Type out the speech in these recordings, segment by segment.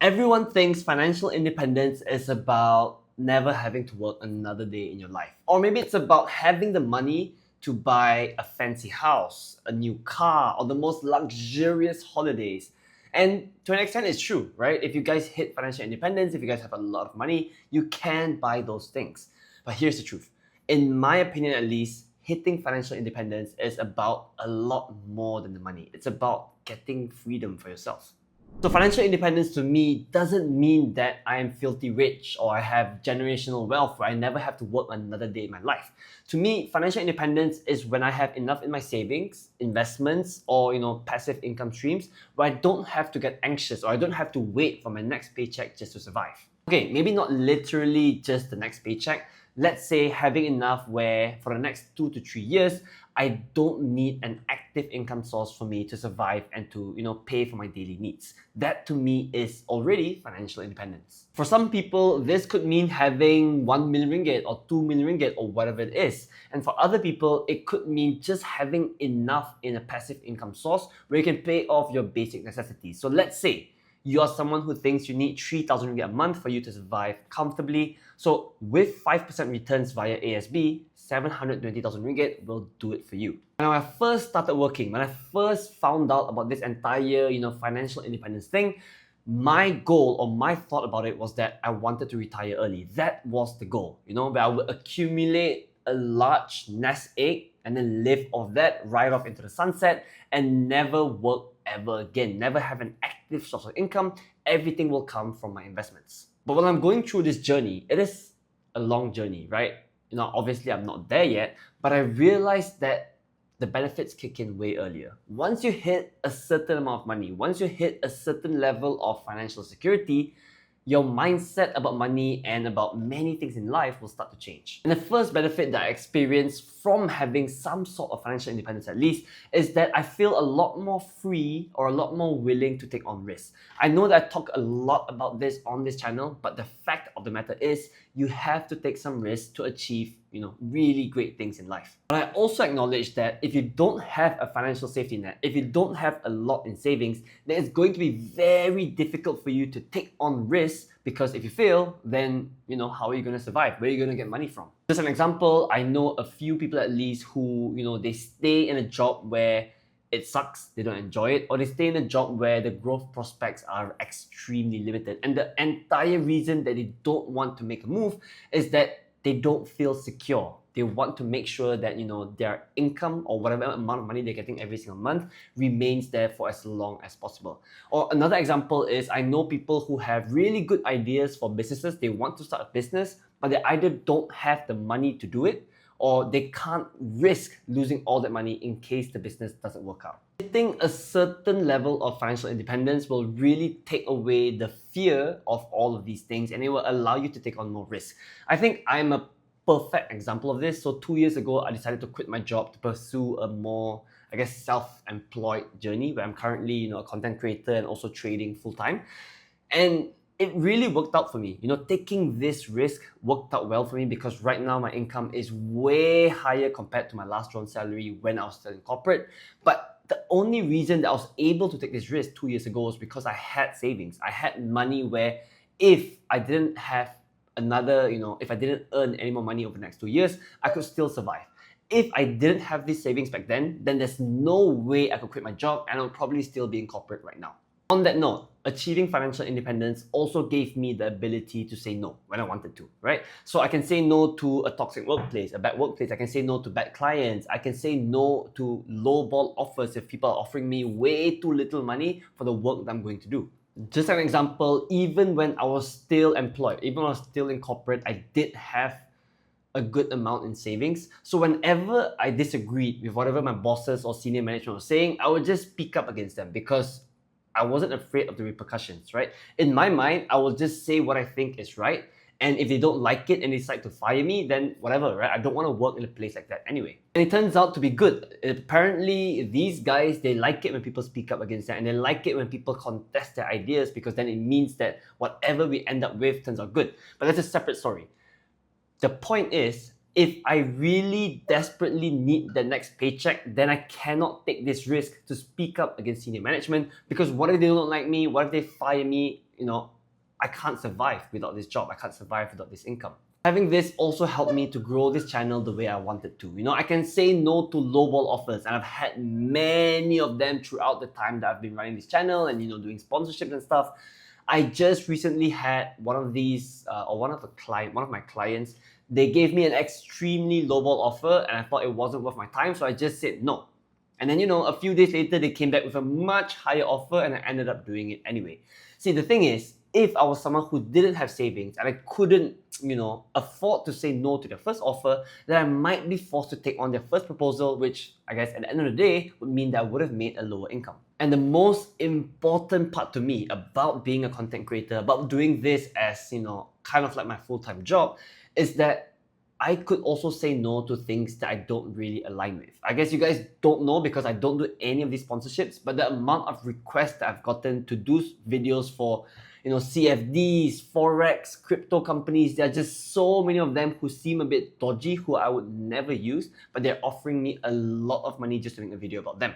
Everyone thinks financial independence is about never having to work another day in your life. Or maybe it's about having the money to buy a fancy house, a new car, or the most luxurious holidays. And to an extent, it's true, right? If you guys hit financial independence, if you guys have a lot of money, you can buy those things. But here's the truth. In my opinion, at least, hitting financial independence is about a lot more than the money. It's about getting freedom for yourself. So financial independence to me doesn't mean that I am filthy rich or I have generational wealth where I never have to work another day in my life. To me, financial independence is when I have enough in my savings, investments, or passive income streams where I don't have to get anxious or I don't have to wait for my next paycheck just to survive. Okay, maybe not literally just the next paycheck. Let's say having enough where for the next 2 to 3 years, I don't need an active income source for me to survive and to pay for my daily needs. That to me is already financial independence. For some people, this could mean having 1 million ringgit or 2 million ringgit or whatever it is. And for other people, it could mean just having enough in a passive income source where you can pay off your basic necessities. So let's say you are someone who thinks you need 3,000 ringgit a month for you to survive comfortably. So with 5% returns via ASB, 720,000 ringgit will do it for you. When I first started working, when I first found out about this entire financial independence thing, my goal or my thought about it was that I wanted to retire early. That was the goal, where I would accumulate a large nest egg and then live off that right off into the sunset and never work ever again, never have an active source of income. Everything will come from my investments. But when I'm going through this journey, it is a long journey, right? Obviously I'm not there yet, but I realized that the benefits kick in way earlier. Once you hit a certain amount of money, once you hit a certain level of financial security, your mindset about money and about many things in life will start to change. And the first benefit that I experienced from having some sort of financial independence at least is that I feel a lot more free or a lot more willing to take on risks. I know that I talk a lot about this on this channel, but the fact of the matter is you have to take some risks to achieve really great things in life. But I also acknowledge that if you don't have a financial safety net, if you don't have a lot in savings, then it's going to be very difficult for you to take on risks, because if you fail, then how are you going to survive? Where are you going to get money from? Just an example, I know a few people at least who they stay in a job where it sucks, they don't enjoy it, or they stay in a job where the growth prospects are extremely limited. And the entire reason that they don't want to make a move is that they don't feel secure. They want to make sure that their income or whatever amount of money they're getting every single month remains there for as long as possible. Or another example is I know people who have really good ideas for businesses. They want to start a business, but they either don't have the money to do it, or they can't risk losing all that money in case the business doesn't work out. Hitting a certain level of financial independence will really take away the fear of all of these things, and it will allow you to take on more risk. I think I'm a perfect example of this. So 2 years ago, I decided to quit my job to pursue a more, self-employed journey where I'm currently, a content creator and also trading full-time. And it really worked out for me. Taking this risk worked out well for me because right now my income is way higher compared to my last drawn salary when I was still in corporate. But the only reason that I was able to take this risk 2 years ago was because I had savings. I had money where if I didn't have if I didn't earn any more money over the next 2 years, I could still survive. If I didn't have these savings back then there's no way I could quit my job and I would probably still be in corporate right now. On that note, achieving financial independence also gave me the ability to say no when I wanted to, right? So I can say no to a toxic workplace, a bad workplace. I can say no to bad clients. I can say no to lowball offers if people are offering me way too little money for the work that I'm going to do. Just an example, even when I was still employed, even when I was still in corporate, I did have a good amount in savings. So whenever I disagreed with whatever my bosses or senior management was saying, I would just speak up against them because I wasn't afraid of the repercussions, right? In my mind, I will just say what I think is right. And if they don't like it and they decide to fire me, then whatever, right? I don't want to work in a place like that anyway. And it turns out to be good. Apparently, these guys, they like it when people speak up against that, and they like it when people contest their ideas because then it means that whatever we end up with turns out good. But that's a separate story. The point is, if I really desperately need the next paycheck, then I cannot take this risk to speak up against senior management, because what if they don't like me? What if they fire me? I can't survive without this job. I can't survive without this income. Having this also helped me to grow this channel the way I wanted to. I can say no to lowball offers, and I've had many of them throughout the time that I've been running this channel and doing sponsorships and stuff. I just recently had one of these, or one of my clients. They gave me an extremely lowball offer, and I thought it wasn't worth my time, so I just said no. And then, a few days later, they came back with a much higher offer, and I ended up doing it anyway. See, the thing is, if I was someone who didn't have savings and I couldn't, afford to say no to their first offer, then I might be forced to take on their first proposal, which I guess at the end of the day would mean that I would have made a lower income. And the most important part to me about being a content creator, about doing this as, kind of like my full-time job, is that I could also say no to things that I don't really align with. I guess you guys don't know because I don't do any of these sponsorships, but the amount of requests that I've gotten to do videos for, CFDs, Forex, crypto companies, there are just so many of them who seem a bit dodgy, who I would never use, but they're offering me a lot of money just to make a video about them.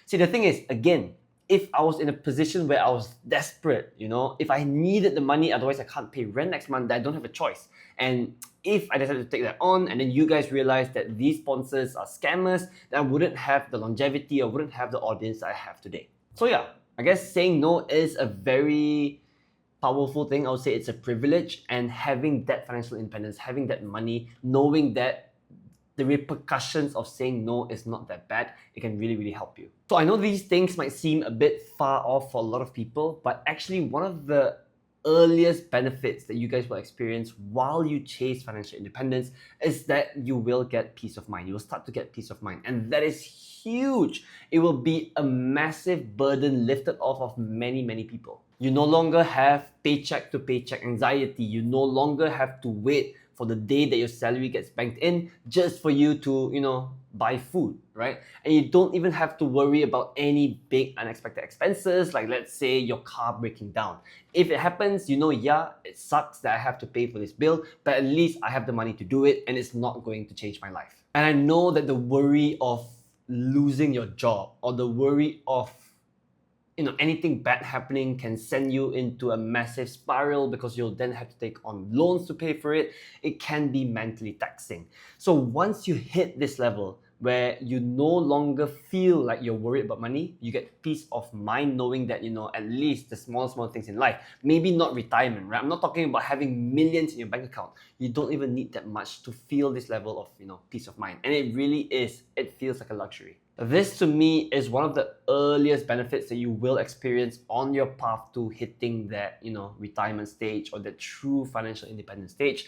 See, the thing is, again, if I was in a position where I was desperate, if I needed the money, otherwise I can't pay rent next month, I don't have a choice. And if I decided to take that on and then you guys realize that these sponsors are scammers, then I wouldn't have the longevity, I wouldn't have the audience that I have today. So yeah, I guess saying no is a very powerful thing. I would say it's a privilege, and having that financial independence, having that money, knowing that the repercussions of saying no is not that bad, it can really, really help you. So I know these things might seem a bit far off for a lot of people, but actually one of the earliest benefits that you guys will experience while you chase financial independence is that you will get peace of mind. You will start to get peace of mind, and that is huge. It will be a massive burden lifted off of many, many people. You no longer have paycheck to paycheck anxiety. You no longer have to wait for the day that your salary gets banked in just for you to, buy food, right? And you don't even have to worry about any big unexpected expenses, like let's say your car breaking down. If it happens, yeah, it sucks that I have to pay for this bill, but at least I have the money to do it and it's not going to change my life. And I know that the worry of losing your job or the worry of anything bad happening can send you into a massive spiral because you'll then have to take on loans to pay for it. It can be mentally taxing. So once you hit this level where you no longer feel like you're worried about money, you get peace of mind knowing that, at least the small things in life, maybe not retirement, right? I'm not talking about having millions in your bank account. You don't even need that much to feel this level of, peace of mind. And it really is, it feels like a luxury. This to me is one of the earliest benefits that you will experience on your path to hitting that, retirement stage or the true financial independence stage.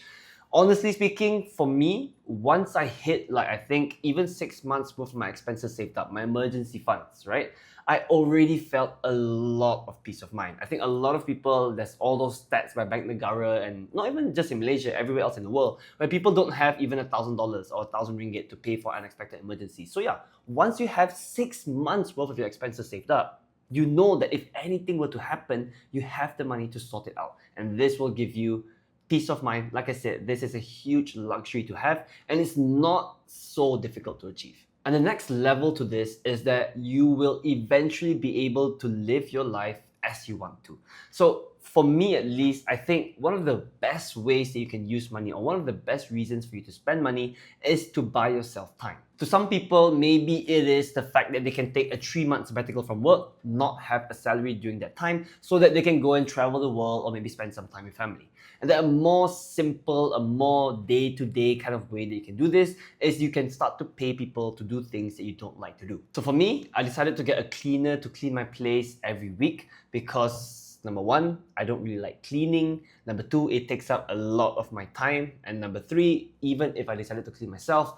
Honestly speaking, for me, once I hit I think even 6 months worth of my expenses saved up, my emergency funds, right? I already felt a lot of peace of mind. I think a lot of people, there's all those stats by Bank Negara and not even just in Malaysia, everywhere else in the world, where people don't have even $1,000 or 1,000 ringgit to pay for unexpected emergencies. So yeah, once you have 6 months worth of your expenses saved up, you know that if anything were to happen, you have the money to sort it out. And this will give you peace of mind. Like I said, this is a huge luxury to have, and it's not so difficult to achieve. And the next level to this is that you will eventually be able to live your life as you want to. So for me at least, I think one of the best ways that you can use money, or one of the best reasons for you to spend money, is to buy yourself time. To some people, maybe it is the fact that they can take a 3-month sabbatical from work, not have a salary during that time, so that they can go and travel the world or maybe spend some time with family. And then a more simple, a more day-to-day kind of way that you can do this is you can start to pay people to do things that you don't like to do. So for me, I decided to get a cleaner to clean my place every week because number 1, I don't really like cleaning. Number 2, it takes up a lot of my time. And number 3, even if I decided to clean myself,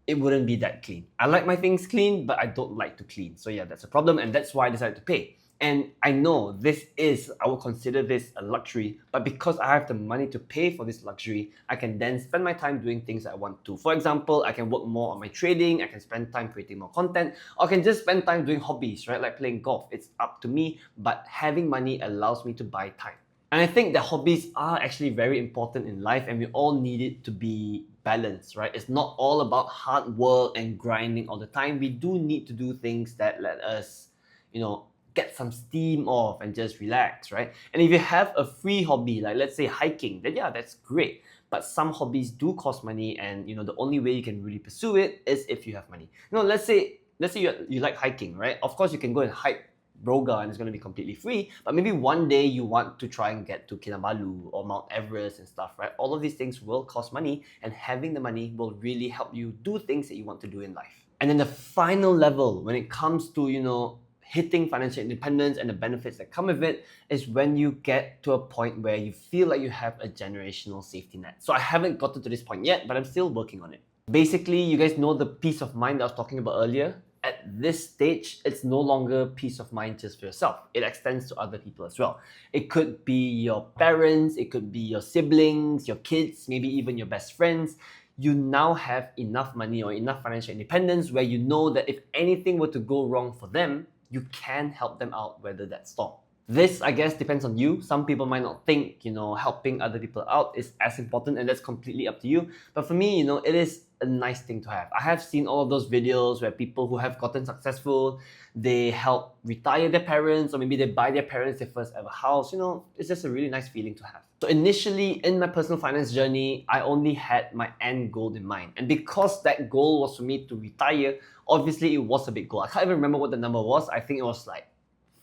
it wouldn't be that clean. I like my things clean, but I don't like to clean. So yeah, that's a problem, and that's why I decided to pay. And I know I would consider this a luxury, but because I have the money to pay for this luxury, I can then spend my time doing things I want to. For example, I can work more on my trading, I can spend time creating more content, or I can just spend time doing hobbies, right? Like playing golf. It's up to me, but having money allows me to buy time. And I think that hobbies are actually very important in life, and we all need it to be balanced, right? It's not all about hard work and grinding all the time. We do need to do things that let us, get some steam off and just relax, right? And if you have a free hobby, like let's say hiking, then yeah, that's great. But some hobbies do cost money, and the only way you can really pursue it is if you have money. Let's say you like hiking, right? Of course, you can go and hike Broga and it's going to be completely free, but maybe one day you want to try and get to Kinabalu or Mount Everest and stuff, right? All of these things will cost money, and having the money will really help you do things that you want to do in life. And then the final level when it comes to, hitting financial independence and the benefits that come with it is when you get to a point where you feel like you have a generational safety net. So I haven't gotten to this point yet, but I'm still working on it. Basically, you guys know the peace of mind that I was talking about earlier. At this stage, it's no longer peace of mind just for yourself. It extends to other people as well. It could be your parents, it could be your siblings, your kids, maybe even your best friends. You now have enough money or enough financial independence where you know that if anything were to go wrong for them, you can help them out, weather that storm. This, I guess, depends on you. Some people might not think, helping other people out is as important, and that's completely up to you. But for me, it is a nice thing to have. I have seen all of those videos where people who have gotten successful, they help retire their parents, or maybe they buy their parents their first ever house. It's just a really nice feeling to have. So initially, in my personal finance journey, I only had my end goal in mind. And because that goal was for me to retire, obviously it was a big goal. I can't even remember what the number was. I think it was like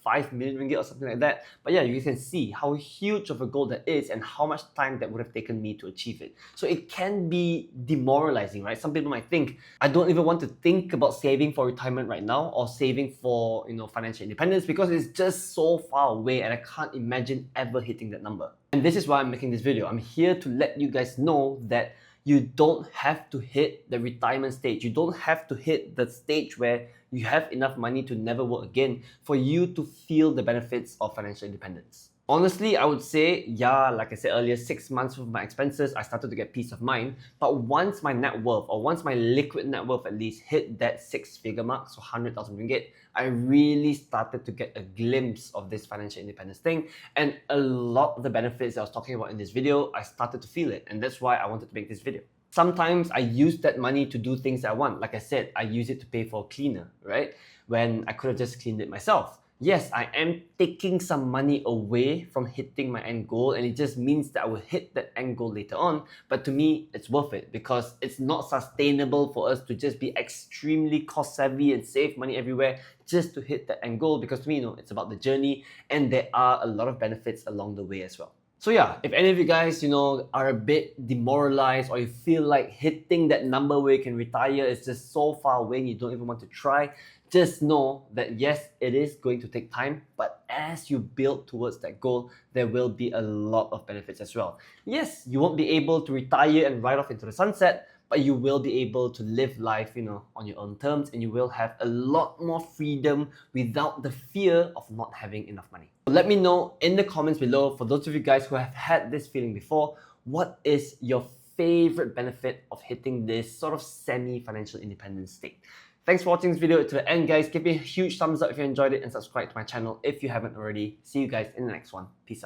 5 million ringgit or something like that. But yeah, you can see how huge of a goal that is and how much time that would have taken me to achieve it. So it can be demoralizing, right? Some people might think, I don't even want to think about saving for retirement right now or saving for, financial independence because it's just so far away and I can't imagine ever hitting that number. And this is why I'm making this video. I'm here to let you guys know that you don't have to hit the retirement stage. You don't have to hit the stage where you have enough money to never work again for you to feel the benefits of financial independence. Honestly, I would say, yeah, like I said earlier, 6 months of my expenses, I started to get peace of mind. But once my net worth, or once my liquid net worth at least hit that 6-figure mark, so 100,000 ringgit, I really started to get a glimpse of this financial independence thing. And a lot of the benefits I was talking about in this video, I started to feel it. And that's why I wanted to make this video. Sometimes I use that money to do things I want. Like I said, I use it to pay for a cleaner, right? When I could have just cleaned it myself. Yes, I am taking some money away from hitting my end goal, and it just means that I will hit that end goal later on. But to me, it's worth it because it's not sustainable for us to just be extremely cost savvy and save money everywhere just to hit that end goal. Because to me, it's about the journey, and there are a lot of benefits along the way as well. So yeah, if any of you guys, are a bit demoralized or you feel like hitting that number where you can retire is just so far away and you don't even want to try, just know that yes, it is going to take time, but as you build towards that goal, there will be a lot of benefits as well. Yes, you won't be able to retire and ride off into the sunset, but you will be able to live life, on your own terms, and you will have a lot more freedom without the fear of not having enough money. So let me know in the comments below, for those of you guys who have had this feeling before, what is your favorite benefit of hitting this sort of semi-financial independence state? Thanks for watching this video to the end, guys. Give me a huge thumbs up if you enjoyed it and subscribe to my channel if you haven't already. See you guys in the next one. Peace out.